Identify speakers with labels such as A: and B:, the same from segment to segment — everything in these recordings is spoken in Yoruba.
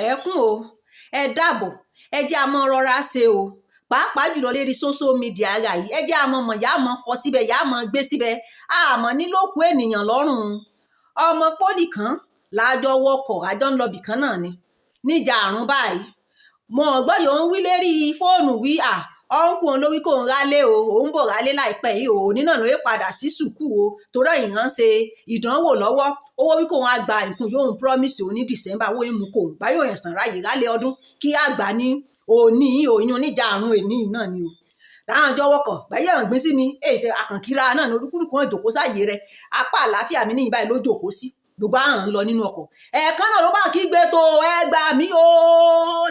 A: ẹkún o ẹ dàbọ̀ ẹ jẹ́ àmọ́ rọra ṣe o pàápàá jùlọ lérí social media ara yìí ẹ jẹ́ àmọ́ mọ̀ yá mọ́ kọ síbẹ̀ yá mọ́ gbé síbẹ̀ àmọ́ nílòkù ènìyàn lọ́rùn ọmọ pólì kan lájọ wọkọ̀ àjọ ń lọ bìkan náà ni níjà àrùn báyìí mo ọgbọ́n yòó ń wí lérí fóònù wí ọ̀nkù òun ló wí kó ń rálé o òun bò rálé láìpẹ́ yìí o òní náà ló yẹ padà sí sùkúù o torí èèyàn ń ṣe ìdánwò lọ́wọ́ owó wí kó ń gba nǹkan yóò ń promise òun ní December owó ìmú kò ń báyọ̀ yẹn sàn ráyè rálé ọdún kí àgbà ní òní òyìn oníjà àrùn èní náà ni o láwọn ọjọ́ wọkọ̀ báyìí ẹ̀ràn gbé sí mi èsè àkànkíra náà ní olúkúlùkù wọn jòkó sáàyè rẹ apá àlàáfíà mi ní ìbáyìí ló jòkó sí gbogbo àrùn lọ nínú ọkọ̀ ẹ̀ẹ̀kan náà ló bá kígbe tó ẹgbà mí o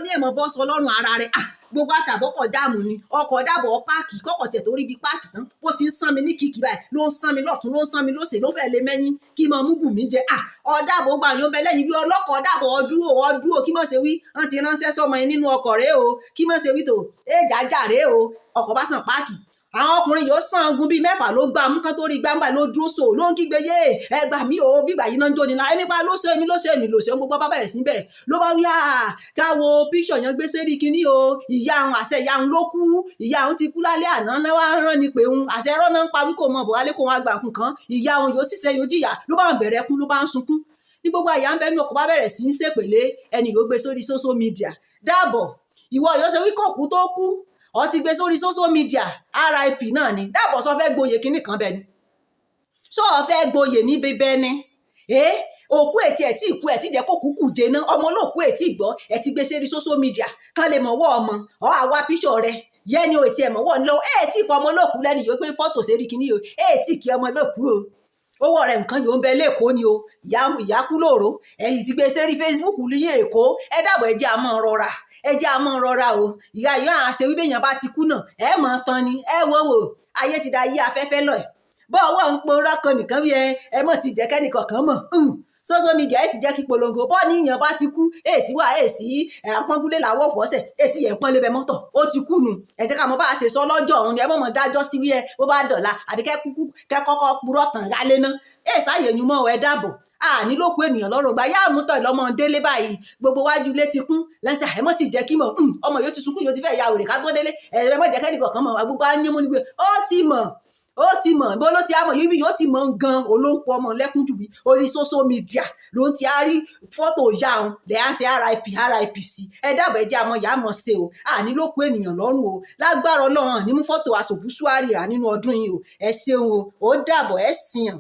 A: ní èèmọ̀ bọ́ sọ lọ́rùn ara rẹ̀ gbogbo àṣàbọ̀kọ̀ dáàmú ni ọkọ̀ dàbọ̀ páàkì kọ́kọ̀ tẹ̀ tó rí bí páàkì tán bó ti ń sán mi ní kìkì báyìí ló ń sán mi lọ́tún ló ń sán mi lósè ló fẹ́ lé mẹ́yìn kí mọ mú bù mí jẹ ọ̀dàbọ̀ gbà yóò bẹ lẹ́yìn bí ọlọ́kọ̀ dàbọ̀ ọdúró kí mọ̀ ṣe wí wọ́n ti ránṣẹ́ sọmọ yẹn nínú ọkọ̀ rẹ̀ o kí mọ̀ ṣe wí tó jájà rẹ̀ o ọkọ̀ bá sàn páàkì àwọn ọkùnrin yóò sàn gun bíi mẹ́fà ló gbà mú kán tó rí gbàǹgbà ló dúró sò ló ń kígbe yé ẹgbà mí o bígbà yìí náà ń jóni náà ẹni pa ló ṣe èmi ló ṣe èmi ló ṣe ń gbogbo bá bẹ̀rẹ̀ sí bẹ̀rẹ̀ ló bá wí káwo píṣọ̀ yẹn gbé sérí kinní o ìyá àwọn àṣẹ ìyá àwọn ló kú ìyá àwọn ti kú lálẹ́ àná náà wá rán ni pé òun àṣẹ ẹ̀rọ náà ń pa wí kò mọ̀ bọ̀ wálé kó wọn àgbà nǹkan ìyá àwọn yóò ṣiṣẹ́ yóò jìyà ló bá ń bẹ̀rẹ̀ kú ló bá ń sunkún ní gbogbo àyà ń bẹnu ọkọ̀ bá bẹ̀rẹ̀ sí ń ṣèpèlé ẹni yóò gbé sórí social media dáàbọ̀ ìwọ yóò ṣe wí kòkú tó kú ọ ti gbé sórí social media RIP náà ni dáàbọ̀ sọ fẹ́ gboyè kínní kan bẹ́ẹ̀ ni sọ fẹ́ gboyè níbi bẹ́ẹ̀ ni òkú ètí ẹ̀ tí ìkú ẹ̀ tí jẹ́ kó kúkú jẹ náà ọmọ olóòkú ètí ìgbọ́ ẹ̀ ti gbé sórí social media kan lè mọ̀wọ́ ọmọ àwa píṣọ̀ rẹ yẹ́ni o ètí ẹ̀ mọ̀wọ́ ní lọ́wọ́ ẹ̀ tí ìpọ̀ ọmọ olóòkú lẹ́nu yóò gbé fọ́tò sérí kínní o ẹ̀ tí kí ọmọ olóòkú o owó rẹ̀ nǹkan yóò ń bẹ lẹ́kọ̀ọ́ ni o ìyá kú lóòró ẹ̀yìn ti gbé sẹ́rí Facebook ní èkó ẹ dàbọ̀ ẹ jẹ́ a máa rọra ẹ jẹ́ a máa rọra o ìyá yóò àṣẹ wípé èèyàn bá ti kú náà ẹ mọ̀ tán ni ẹ wò ayé ti da ayé afẹ́fẹ́ lọ ẹ̀ bọ́ ọwọ́ ń porọ́ kan nìkan bí ẹ mọ̀ ti jẹ́ kẹ́nìkan kan mọ̀ social media ẹ ti jẹ́ kí polongo bọ́ ní ìyàn bá ti kú èsì wà èsì àpọ́ngúlé làwọ̀ fọ́sẹ̀ èsì yẹn pọ́n lébẹ̀ mọ́tọ̀ ó ti kú nù ẹ jẹ́ ká mọ̀ bá a ṣe sọ lọ́jọ́ òun ẹ mọ̀ dájọ́ sí bí ẹ bó bá dọ̀la àbí kẹ́ kọ́kọ́ purọ́ tàn rálé ná èsì àyẹ̀yìn mọ́ ẹ dàbọ̀ nílòkù ènìyàn lọ́rùn gba yá àmútọ̀ ìlọ́mọ délé báyìí gbogbo wájú ilé ti kún lẹ́sẹ̀ àìmọ́ ti jẹ́ kí mọ̀ ọmọ yóò ti sunkún yóò ti fẹ́ ya wèrè ká tó délé ẹ̀rẹ́ mọ́ jẹ́ kẹ́nìkan kan mọ̀ gbogbo á ń yé mú nígbè ó ti mọ̀ bó ló ti á mọ̀ yíbi yóò ti mọ̀ gan olóńpọ̀ ọmọ lẹ́kún jù bí orí social media ló ń ti á rí fọ́tò ìyá òun lẹ́ à ń ṣe RIP sí ẹ dábàá ẹ jẹ́ àmọ́ ìyá mọ̀ ṣe o nílòkù ènìyàn lọ́rùn o lágbára Ọlọ́run ní mú fọ́tò aṣòbùsùárì nínú ọdún yìí o ẹ ṣeun o ó dàbọ̀ ẹ sìn.